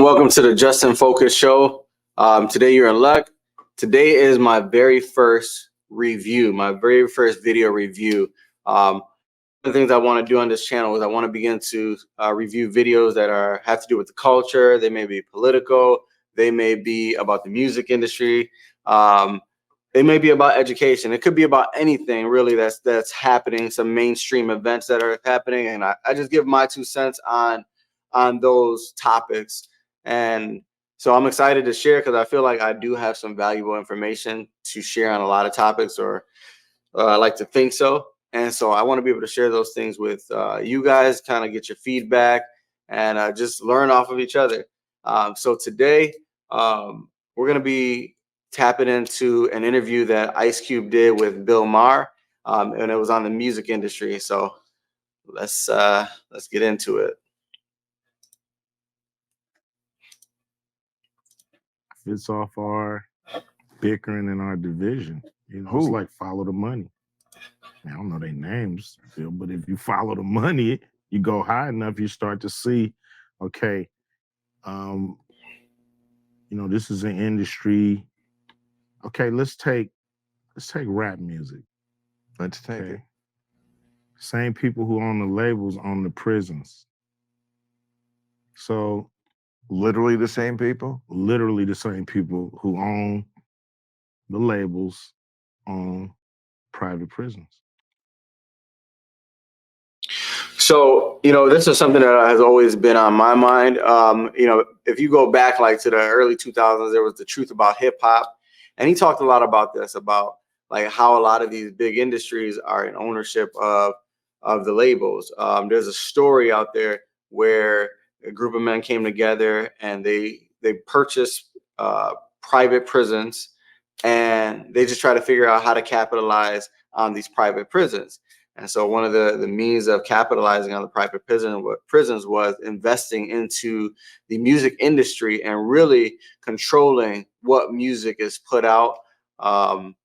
and welcome to the Justin Focus Show. Today you're in luck. Today is my very first review, my very first video review. One of the things I want to do on this channel is I want to begin to review videos that have to do with the culture. They may be political. They may be about the music industry. They may be about education. It could be about anything really that's happening, some mainstream events that are happening. And I just give my 2 cents on those topics. And so I'm excited to share because I feel like I do have some valuable information to share on a lot of topics, or I like to think so. And so I want to be able to share those things with you guys, kind of get your feedback and just learn off of each other. So today we're going to be tapping into an interview that Ice Cube did with Bill Maher, and it was on the music industry. So let's get into it. It's off our bickering in our division. You know, it's like follow the money. I don't know their names, Phil, but if you follow the money, you go high enough, you start to see, okay, you know, this is an industry. Okay, let's take rap music. Let's take it. Same people who own the labels own the prisons. So literally the same people? Literally the same people who own the labels own private prisons. So, you know, this is something that has always been on my mind. You know, if you go back like to the early 2000s, there was The Truth About Hip Hop. And he talked a lot about this, about like how a lot of these big industries are in ownership of the labels. There's a story out there where a group of men came together and they purchased private prisons, and they just try to figure out how to capitalize on these private prisons. And so one of the means of capitalizing on the private prisons was investing into the music industry and really controlling what music is put out and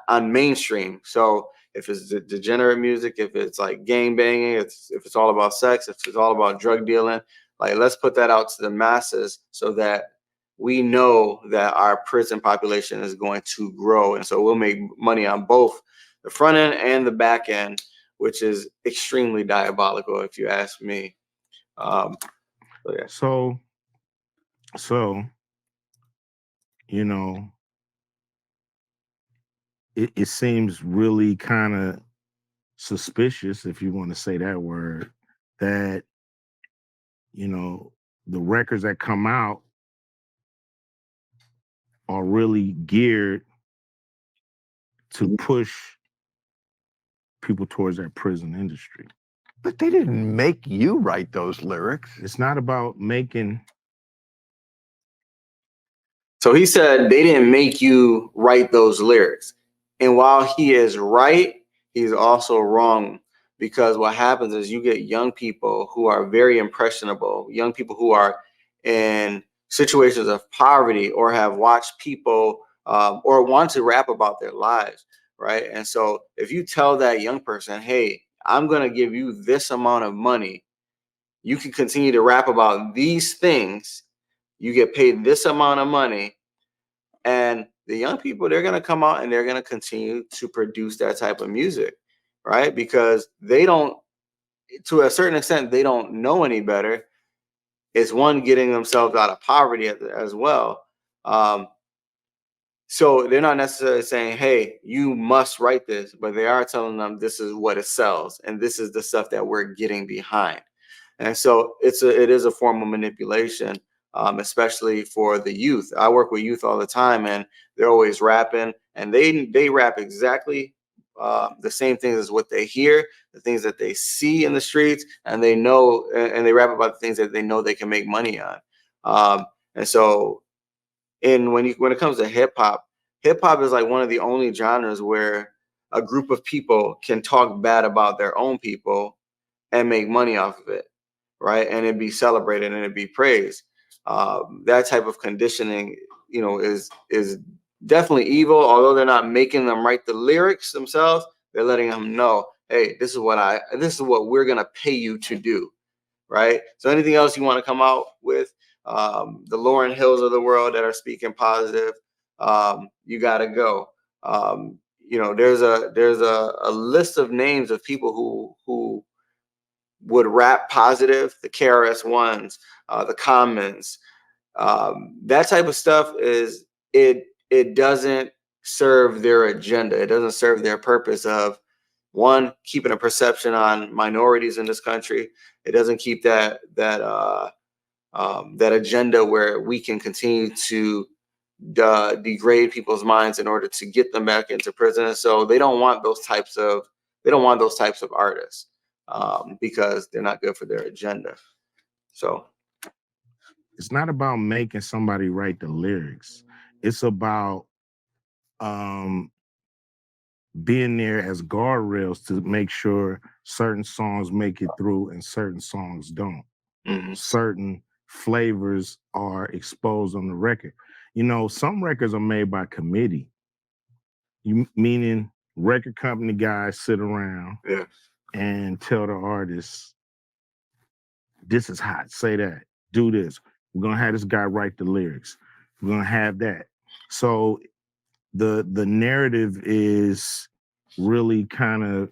on mainstream. So if it's degenerate music, if it's like gang banging, if it's all about sex, if it's all about drug dealing, like let's put that out to the masses so that we know that our prison population is going to grow. And so we'll make money on both the front end and the back end, which is extremely diabolical, if you ask me. Yeah. So, you know, it seems really kind of suspicious, if you want to say that word, that, you know, the records that come out are really geared to push people towards that prison industry. But they didn't make you write those lyrics. It's not about making. So he said they didn't make you write those lyrics. And while he is right, he's also wrong, because what happens is you get young people who are very impressionable, young people who are in situations of poverty or have watched people or want to rap about their lives, right? And so if you tell that young person, hey, I'm going to give you this amount of money, you can continue to rap about these things, you get paid this amount of money, and the young people, they're going to come out and they're going to continue to produce that type of music, right? Because they don't, to a certain extent, they don't know any better. It's one, getting themselves out of poverty as well. So they're not necessarily saying, hey, you must write this, but they are telling them this is what it sells and this is the stuff that we're getting behind. And so it is a form of manipulation, especially for the youth. I work with youth all the time, and they're always rapping, and they rap exactly the same things as what they hear, the things that they see in the streets, and they know, and they rap about the things that they know they can make money on. And so, when it comes to hip hop is like one of the only genres where a group of people can talk bad about their own people and make money off of it, right? And it'd be celebrated and it'd be praised. That type of conditioning, you know, is definitely evil. Although they're not making them write the lyrics themselves, they're letting them know, hey, this is what we're gonna pay you to do, right? So anything else you want to come out with, the Lauryn Hills of the world that are speaking positive, you got to go. There's a list of names of people who would rap positive, the KRS Ones, the Commons, that type of stuff it doesn't serve their agenda. It doesn't serve their purpose of, one, keeping a perception on minorities in this country. It doesn't keep that agenda where we can continue to degrade people's minds in order to get them back into prison. So they don't want those types of artists, because they're not good for their agenda. So it's not about making somebody write the lyrics. It's about being there as guardrails to make sure certain songs make it through and certain songs don't. mhm. Certain flavors are exposed on the record. Some records are made by committee. Meaning record company guys sit around Yeah. and tell the artists, this is hot, say that, do this. We're gonna have this guy write the lyrics. We're gonna have that. So the narrative is really kind of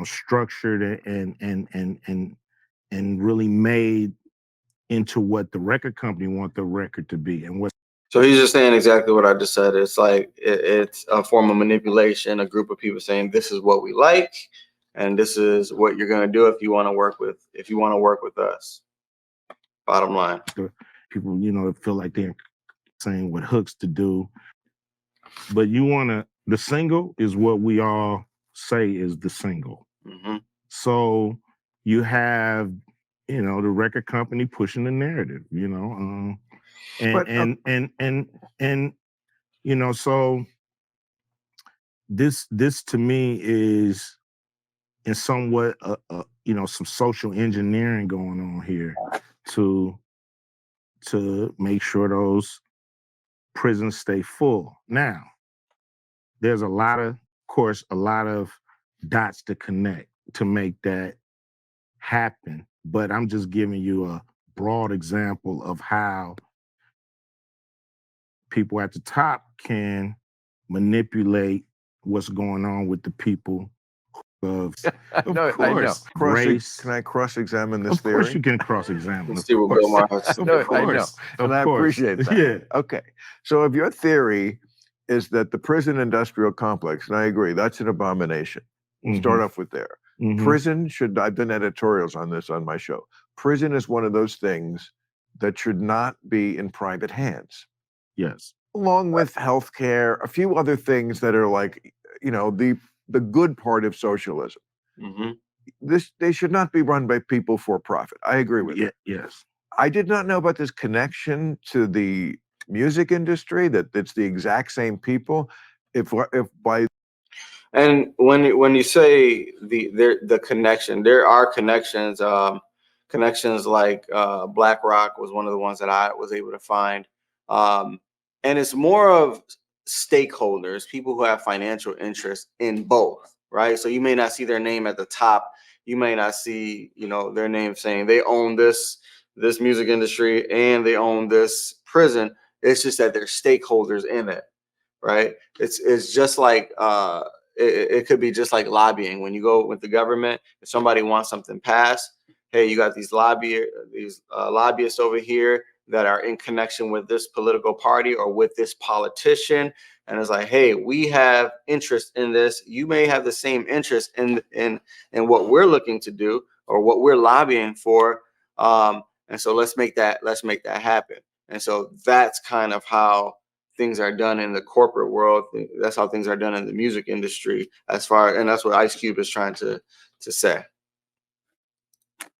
structured and really made into what the record company want the record to be and what. So he's just saying exactly what I just said. It's like it's a form of manipulation, a group of people saying this is what we like and this is what you're going to do if you want to work with us. Bottom line. People feel like they're saying what hooks to do, but the single is what we all say is the single. Mm-hmm. So you have the record company pushing the narrative, so this to me is in somewhat some social engineering going on here to make sure those prisons stay full. Now, there's a lot of dots to connect to make that happen, but I'm just giving you a broad example of how people at the top can manipulate what's going on with the people of No, course, I know. race. Can I cross-examine this theory? Of course you can cross-examine. Let's see what Bill Maher has to say. No, I know, and I appreciate that. Yeah. Okay, so if your theory is that the prison industrial complex, and I agree, that's an abomination. We'll start off with there. Mhm. Prison should, I've done editorials on this on my show. Prison is one of those things that should not be in private hands. Yes. Along with healthcare, a few other things that are like, the good part of socialism. Mm-hmm. They should not be run by people for profit. I agree with that. Yes. I did not know about this connection to the music industry, that it's the exact same people. If by And when you say the connection, there are connections. Connections like BlackRock was one of the ones that I was able to find, and it's more of stakeholders, people who have financial interest in both, right? So you may not see their name at the top. You may not see their name saying they own this music industry and they own this prison. It's just that they're stakeholders in it, right? It's just like it could be just like lobbying. When you go with the government, if somebody wants something passed, hey, you got these lobbyists over here that are in connection with this political party or with this politician, and it's like, hey, we have interest in this. You may have the same interest in what we're looking to do or what we're lobbying for, and so let's make that happen. And so that's kind of how things are done in the corporate world. That's how things are done in the music industry, and that's what Ice Cube is trying to say.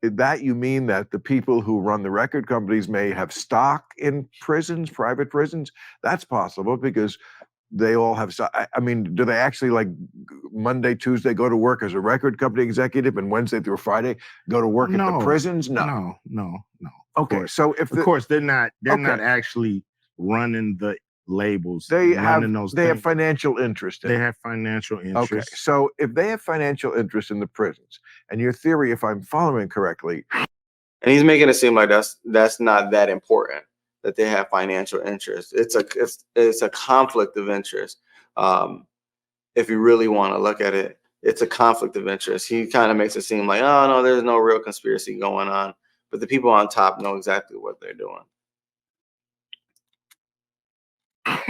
that, you mean that the people who run the record companies may have stock in prisons, private prisons? That's possible because they all have stock. I mean, do they actually like Monday, Tuesday go to work as a record company executive and Wednesday through Friday go to work at the prisons? No. Okay, so of course they're not actually running the labels. They have things. financial interest in it. They have financial interest. Okay, so if they have financial interest in the prisons, and your theory, if I'm following correctly, And he's making it seem like that's not that important, that they have financial interest. It's a conflict of interest. If you really want to look at it, it's a conflict of interest. He kind of makes it seem like, oh no, there's no real conspiracy going on, but the people on top know exactly what they're doing.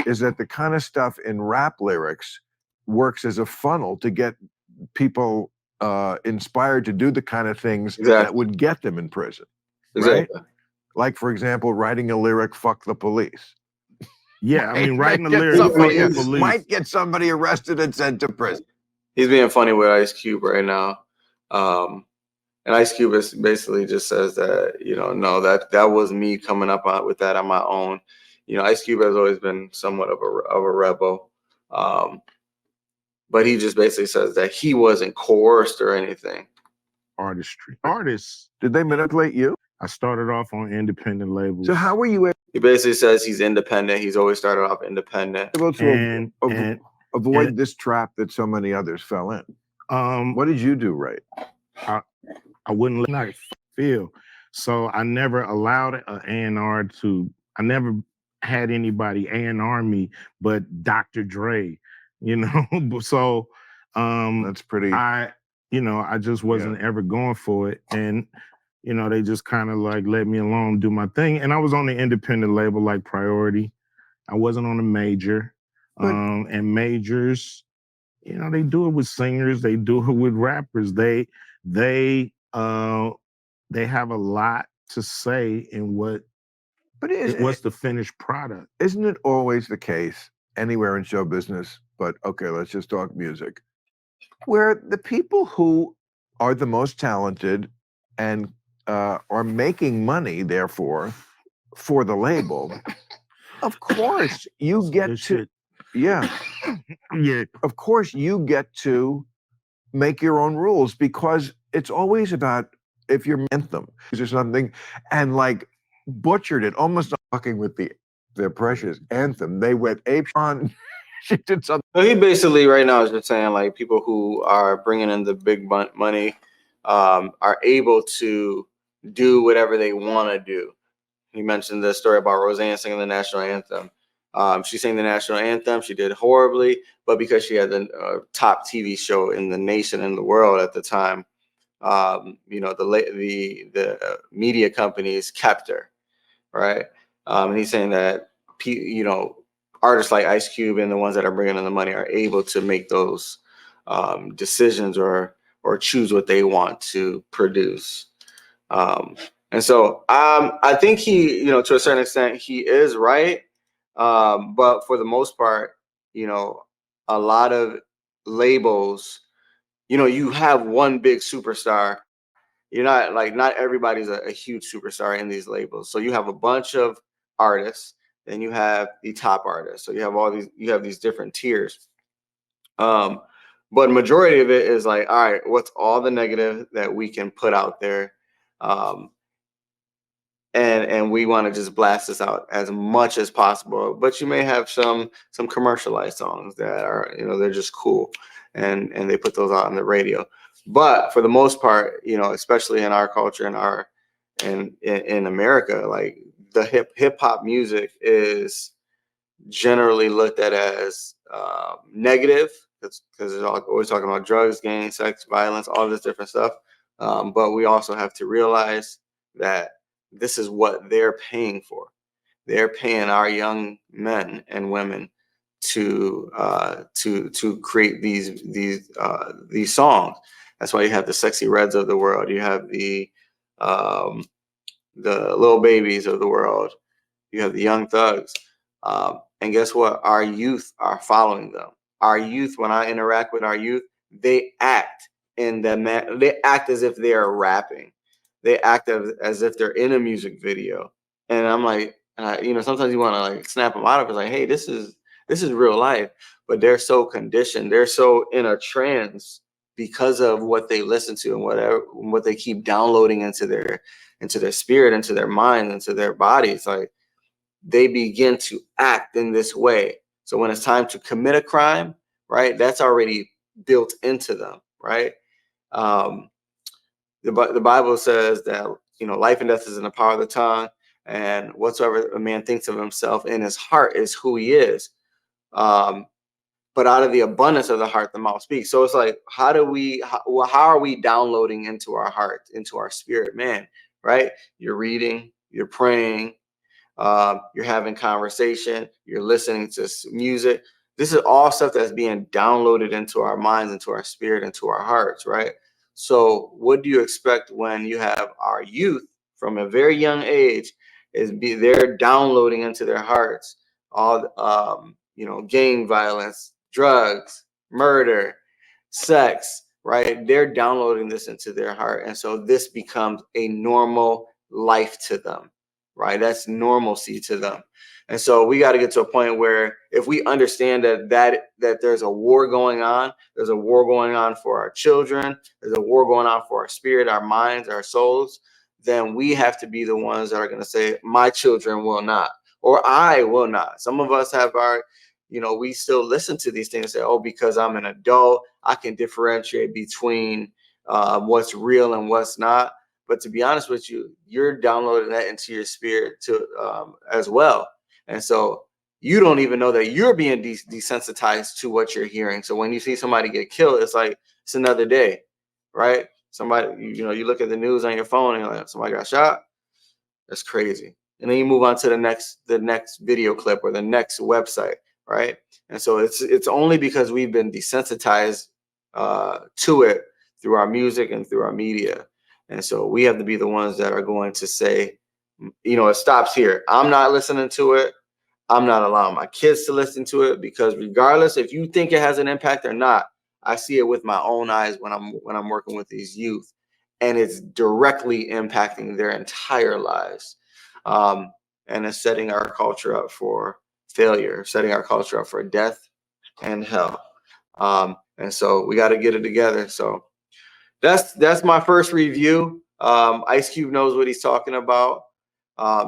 Is that the kind of stuff in rap lyrics works as a funnel to get people inspired to do the kind of things that would get them in prison, right? Like, for example, writing a lyric, "Fuck the police." Yeah, I mean, writing a lyric, "Fuck the police," might get somebody arrested and sent to prison. He's being funny with Ice Cube right now. And Ice Cube basically just says that, no, that was me coming up with that on my own. Ice Cube has always been somewhat of a rebel. But he just basically says that he wasn't coerced or anything. Artistry. Artists. Did they manipulate you? I started off on independent labels. So how were you? He basically says he's independent. He's always started off independent. Able to avoid this trap that so many others fell in. What did you do right? I wouldn't let it feel. So I never allowed an A&R to, I never had anybody A&R me but Dr. Dre, So that's pretty, I just wasn't ever going for it. And, they just kind of like let me alone, do my thing. And I was on the independent label like Priority. I wasn't on a major. And majors, they do it with singers, they do it with rappers. They have a lot to say in what's the finished product. Isn't it always the case anywhere in show business, but okay, let's just talk music, where the people who are the most talented and are making money, therefore, for the label, of course you get to, of course you get to make your own rules, because it's always about, if you're anthem or something and like butchered it, almost fucking with their precious anthem, they went ape on. She did something. So he basically right now is just saying like people who are bringing in the big money are able to do whatever they want to do. He mentioned the story about Roseanne singing the national anthem. She sang the national anthem. She did horribly, but because she had the top TV show in the nation and the world at the time, the media companies kept her, right? And he's saying that artists like Ice Cube and the ones that are bringing in the money are able to make those decisions or choose what they want to produce. And so I think he, to a certain extent, he is right. But for the most part, a lot of labels, you have one big superstar. You're not everybody's a huge superstar in these labels. So you have a bunch of artists, then you have the top artists. So you have these different tiers. But majority of it is like, all right, what's all the negative that we can put out there? And we want to just blast this out as much as possible. But you may have some commercialized songs that are, they're just cool, and they put those out on the radio. But for the most part, especially in our culture and in America, like the hip hop music is generally looked at as negative, because it's always talking about drugs, gangs, sex, violence, all this different stuff. But we also have to realize that this is what they're paying for. They're paying our young men and women to create these songs. That's why you have the Sexy Reds of the world. You have the Lil Babies of the world. You have the Young Thugs. And guess what? Our youth are following them. Our youth, when I interact with our youth, they act they act as if they are rapping. They act as if they're in a music video. And I'm like, sometimes you want to like snap them out of it, like, hey, this is real life. But they're so conditioned, they're so in a trance because of what they listen to and what they keep downloading into their spirit, into their mind, into their bodies. Like they begin to act in this way. So when it's time to commit a crime, right, that's already built into them, right? The Bible says that life and death is in the power of the tongue, and whatsoever a man thinks of himself in his heart is who he is. But out of the abundance of the heart, the mouth speaks. So it's like, how are we downloading into our heart, into our spirit, man? Right? You're reading, you're praying, you're having conversation, you're listening to music. This is all stuff that's being downloaded into our minds, into our spirit, into our hearts, right? So what do you expect when you have our youth from a very young age they're downloading into their hearts all gang violence, drugs, murder, sex, right? They're downloading this into their heart. And so this becomes a normal life to them, right? That's normalcy to them. And so we got to get to a point where if we understand that there's a war going on, there's a war going on for our children, there's a war going on for our spirit, our minds, our souls, then we have to be the ones that are going to say, my children will not, or I will not. Some of us have we still listen to these things and say, oh, because I'm an adult, I can differentiate between what's real and what's not. But to be honest with you, you're downloading that into your spirit as well. And so you don't even know that you're being desensitized to what you're hearing. So when you see somebody get killed, it's like, it's another day, right? Somebody, you look at the news on your phone and you're like, somebody got shot. That's crazy. And then you move on to the next video clip or the next website, right? And so it's only because we've been desensitized to it through our music and through our media. And so we have to be the ones that are going to say, it stops here. I'm not listening to it. I'm not allowing my kids to listen to it, because regardless if you think it has an impact or not, I see it with my own eyes when I'm working with these youth, and it's directly impacting their entire lives. And it's setting our culture up for failure, setting our culture up for death and hell. And so we got to get it together. So that's my first review. Ice Cube knows what he's talking about.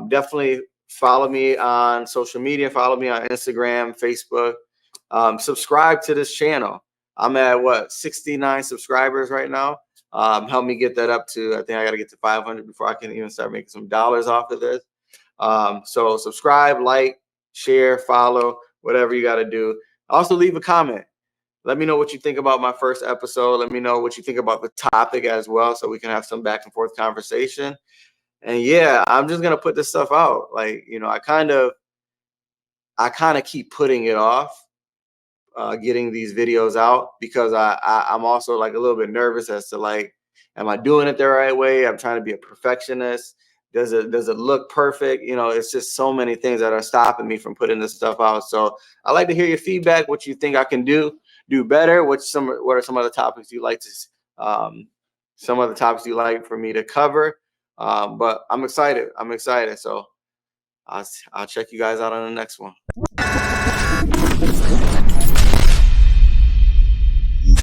Definitely follow me on social media. Follow me on Instagram, Facebook. Subscribe to this channel. I'm at 69 subscribers right now. Help me get that up to, I think I got to get to 500 before I can even start making some dollars off of this. So subscribe, like, share, follow, whatever you got to do. Also leave a comment. Let me know what you think about my first episode. Let me know what you think about the topic as well, so we can have some back and forth conversation. And yeah, I'm just gonna put this stuff out. Like, I kind of keep putting it off, getting these videos out, because I'm also like a little bit nervous as to like, am I doing it the right way? I'm trying to be a perfectionist. Does it look perfect? It's just so many things that are stopping me from putting this stuff out. So I like to hear your feedback, what you think I can do better. What are some of the topics you like for me to cover? But I'm excited. So I'll check you guys out on the next one.